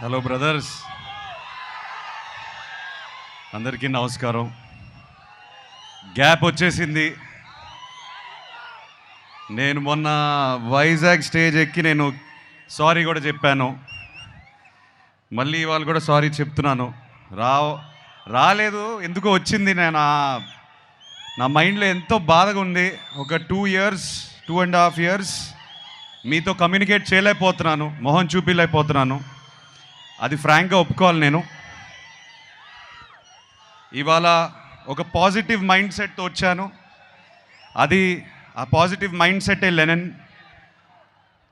Hello brothers, అందరికీ నమస్కారం. Gap వచ్చేసింది. నేను మొన్న వైజాగ్ స్టేజ్ ఎక్కి నేను సారీ కూడా చెప్పాను. మళ్ళీ ఇవాళ కూడా సారీ చెప్తున్నాను. రా రాలేదు, ఎందుకో వచ్చింది. నేను నా మైండ్లో ఎంతో బాధగా ఉంది. ఒక 2.5 years మీతో కమ్యూనికేట్ చేయలేకపోతున్నాను, మొహం చూపించలేకపోతున్నాను. అది ఫ్రాంక్గా ఒప్పుకోవాలి. నేను ఇవాళ ఒక పాజిటివ్ మైండ్ సెట్తో వచ్చాను. అది ఆ పాజిటివ్ మైండ్ సెట్టే లెనన్.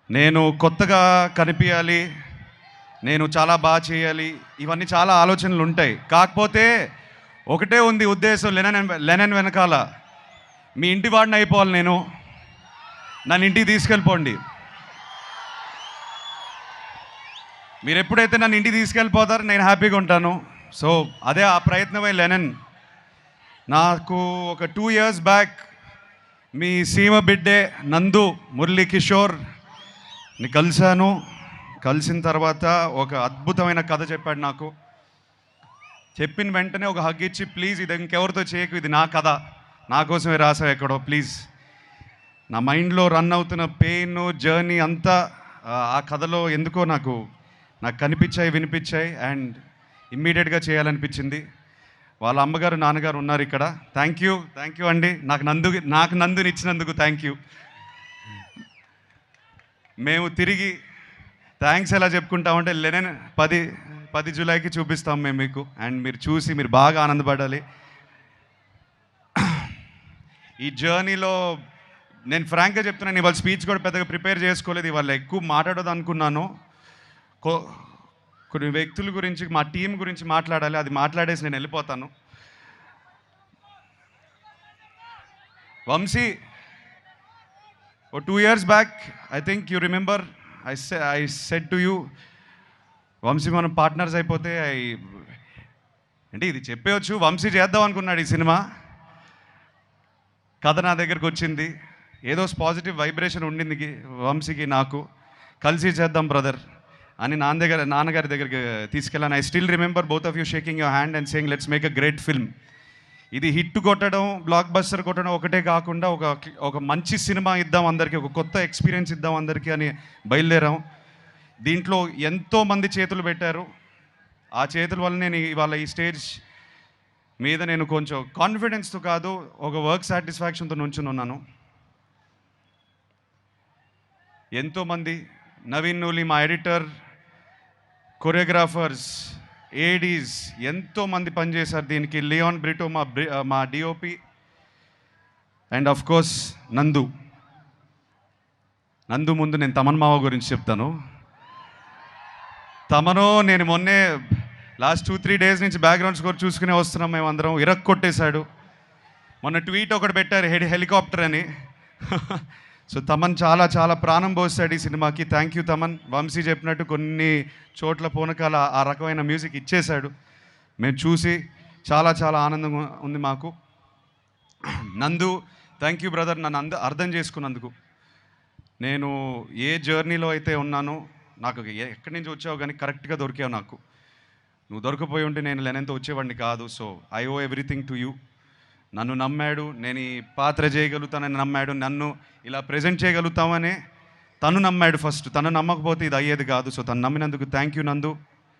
నేను కొత్తగా కనిపించాలి, నేను చాలా బాగా చేయాలి, ఇవన్నీ చాలా ఆలోచనలు ఉంటాయి. కాకపోతే ఒకటే ఉంది ఉద్దేశం, లెనన్ వెనకాల మీ ఇంటి వాడిని అయిపోవాలి. నన్ను ఇంటికి తీసుకెళ్ళిపోండి. మీరు ఎప్పుడైతే నన్ను ఇంటికి తీసుకెళ్ళిపోతారో నేను హ్యాపీగా ఉంటాను. సో అదే ఆ ప్రయత్నమే లెనన్. నాకు ఒక 2 years బ్యాక్ మీ సీమ బిడ్డే నందు మురళీ కిషోర్ని కలిశాను. కలిసిన తర్వాత ఒక అద్భుతమైన కథ చెప్పాడు నాకు. చెప్పిన వెంటనే ఒక హగ్ ఇచ్చి, ప్లీజ్ ఇది ఇంకెవరితో చేయకు, ఇది నా కథ, నా కోసమే రాసావు ఎక్కడో, ప్లీజ్. నా మైండ్లో రన్ అవుతున్న పెయిన్ జర్నీ అంతా ఆ కథలో ఎందుకో నాకు కనిపించాయి, వినిపించాయి, అండ్ ఇమ్మీడియట్గా చేయాలనిపించింది. వాళ్ళ అమ్మగారు నాన్నగారు ఉన్నారు ఇక్కడ. థ్యాంక్ యూ అండి, నాకు నందుని ఇచ్చినందుకు థ్యాంక్ యూ. మేము తిరిగి థ్యాంక్స్ ఎలా చెప్పుకుంటామంటే లెనన్ 10 జూలైకి చూపిస్తాం మేము మీకు, అండ్ మీరు చూసి మీరు బాగా ఆనందపడాలి. ఈ జర్నీలో నేను ఫ్రాంక్గా చెప్తున్నాను, ఇవాళ స్పీచ్ కూడా పెద్దగా ప్రిపేర్ చేసుకోలేదు. ఇవాళ ఎక్కువ మాట్లాడదు అనుకున్నాను. కొన్ని వ్యక్తుల గురించి, మా టీం గురించి మాట్లాడాలి. అది మాట్లాడేసి నేను వెళ్ళిపోతాను. Vamshi, oh 2 years back I think you remember, I said to you, Vamshi మనం పార్ట్నర్స్ అయిపోతే అంటే ఇది చెప్పవచ్చు, వంశీ చేద్దాం అనుకున్నాడు ఈ సినిమా. కథ నా దగ్గరకు వచ్చింది, ఏదో పాజిటివ్ వైబ్రేషన్ ఉండింది వంశీకి నాకు. కలిసి చేద్దాం బ్రదర్ అని నాన్నగారి దగ్గరికి తీసుకెళ్ళాను. I still remember both of you shaking your hand and saying let's make a great film. ఇది హిట్ కొట్టడం, బ్లాక్ బస్టర్ కొట్టడం ఒకటే కాకుండా ఒక మంచి సినిమా ఇద్దాం అందరికీ, ఒక కొత్త ఎక్స్పీరియన్స్ ఇద్దాం అందరికీ అని బయలుదేరాం. దీంట్లో ఎంతోమంది చేతులు పెట్టారు. ఆ చేతుల వల్ల నేను ఇవాళ ఈ స్టేజ్ మీద నేను కొంచెం కాన్ఫిడెన్స్తో కాదు, ఒక వర్క్ సాటిస్ఫాక్షన్తో నుంచుని ఉన్నాను. ఎంతోమంది, నవీన్ నూలి మా ఎడిటర్, కొరియోగ్రాఫర్స్, ఏడీస్, ఎంతోమంది పనిచేశారు దీనికి. లియోన్ బ్రిటో మా డిఓపి, అండ్ ఆఫ్ కోర్స్ నందు ముందు నేను తమన్ మావ గురించి చెప్తాను. నేను మొన్నే లాస్ట్ 2-3 days నుంచి బ్యాక్గ్రౌండ్ స్కోర్ చూసుకునే వస్తున్నాం మేమందరం. కొట్టేశాడు. మొన్న ట్వీట్ ఒకటి పెట్టారు, హెలికాప్టర్ అని. సో తమన్ చాలా చాలా ప్రాణం పోస్తాడు ఈ సినిమాకి. Thank you Thaman. వంశీ చెప్పినట్టు కొన్ని చోట్ల పూనకాల ఆ రకమైన మ్యూజిక్ ఇచ్చేశాడు. మేము చూసి చాలా చాలా ఆనందంగా ఉంది మాకు. నందు, థ్యాంక్ యూ బ్రదర్, నన్ను అర్థం చేసుకున్నందుకు. నేను ఏ జర్నీలో అయితే ఉన్నానో, నాకు ఎక్కడి నుంచి వచ్చావు కానీ కరెక్ట్గా దొరికావు నాకు. నువ్వు దొరకపోయి ఉంటే నేను లెనన్తో వచ్చేవాడిని కాదు. So I owe everything to you. నన్ను నమ్మాడు, నేను ఈ పాత్ర చేయగలుగుతానని నమ్మాడు, నన్ను ఇలా ప్రజెంట్ చేయగలుగుతామని తను నమ్మాడు ఫస్ట్. తను నమ్మకపోతే ఇది అయ్యేది కాదు. సో తను నమ్మినందుకు thank you Nandu,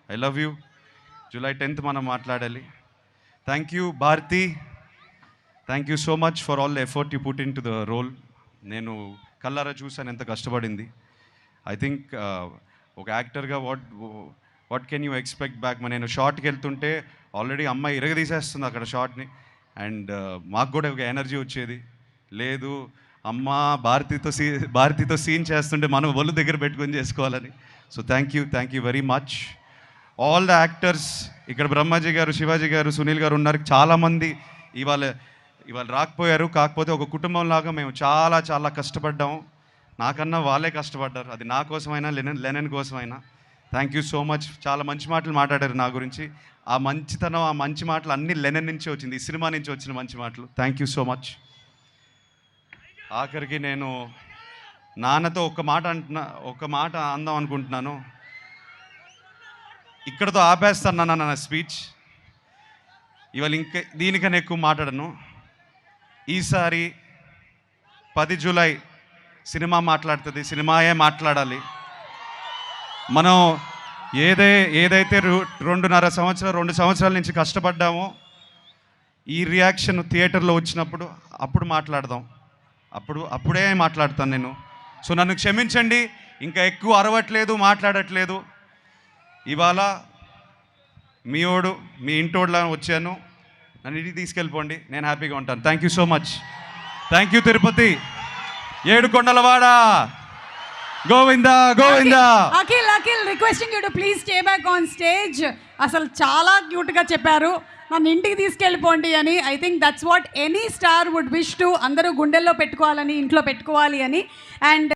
I love you. July 10th మనం మాట్లాడాలి. Thank you Bharathi, thank you so much for all the effort you put into the role. నేను కల్లారా చూసాను ఎంత కష్టపడింది. ఐ థింక్ ఒక యాక్టర్గా what can you expect back. నేను షార్ట్కి వెళ్తుంటే ఆల్రెడీ అమ్మాయి ఇరగదీసేస్తుంది అక్కడ షార్ట్ని, అండ్ మాకు కూడా ఒక ఎనర్జీ వచ్చేది. లేదు అమ్మ భారతితో సీన్ చేస్తుంటే మనం ఒళ్ళు దగ్గర పెట్టుకొని చేసుకోవాలని. So thank you very much all the actors. ఇక్కడ బ్రహ్మాజీ గారు, శివాజీ గారు, సునీల్ గారు ఉన్నారు. చాలామంది ఇవాళ రాకపోయారు. కాకపోతే ఒక కుటుంబంలాగా మేము చాలా చాలా కష్టపడ్డాము. నాకన్నా వాళ్ళే కష్టపడ్డారు. అది నా కోసమైనా లెనన్ కోసమైనా. Thank you so much. చాలా మంచి మాటలు మాట్లాడారు నా గురించి. ఆ మంచితనం, ఆ మంచి మాటలు అన్నీ లెనన్ నుంచి వచ్చింది, ఈ సినిమా నుంచి వచ్చిన మంచి మాటలు. Thank you so much. ఆఖరికి నేను నాన్నతో ఒక మాట అందాం అనుకుంటున్నాను. ఇక్కడతో ఆపేస్తాను నా స్పీచ్. ఇవాళ ఇంకా దీనికన్నా ఎక్కువ మాట్లాడను. ఈసారి 10 జూలై సినిమా మాట్లాడుతుంది, సినిమాయే మాట్లాడాలి. మనం ఏదైతే 2.5 సంవత్సరాలు 2 సంవత్సరాల నుంచి కష్టపడ్డామో ఈ రియాక్షన్ థియేటర్లో వచ్చినప్పుడు అప్పుడు మాట్లాడదాం. అప్పుడే మాట్లాడతాను నేను. సో నన్ను క్షమించండి, ఇంకా ఎక్కువ అరవట్లేదు, మాట్లాడట్లేదు. ఇవాళ మీ ఇంటోడ్లా వచ్చాను, నన్ను ఇంటికి తీసుకెళ్ళిపోండి, నేను హ్యాపీగా ఉంటాను. Thank you so much. Thank you Tirupati, ఏడుకొండలవాడ, Govinda Govinda. Akhil requesting you to please stay back on stage. అసలు చాలా క్యూట్గా చెప్పారు, నన్ను ఇంటికి తీసుకెళ్ళిపోండి అని. I think that's what any star would wish to. అందరూ గుండెల్లో పెట్టుకోవాలని, ఇంట్లో పెట్టుకోవాలి అని. అండ్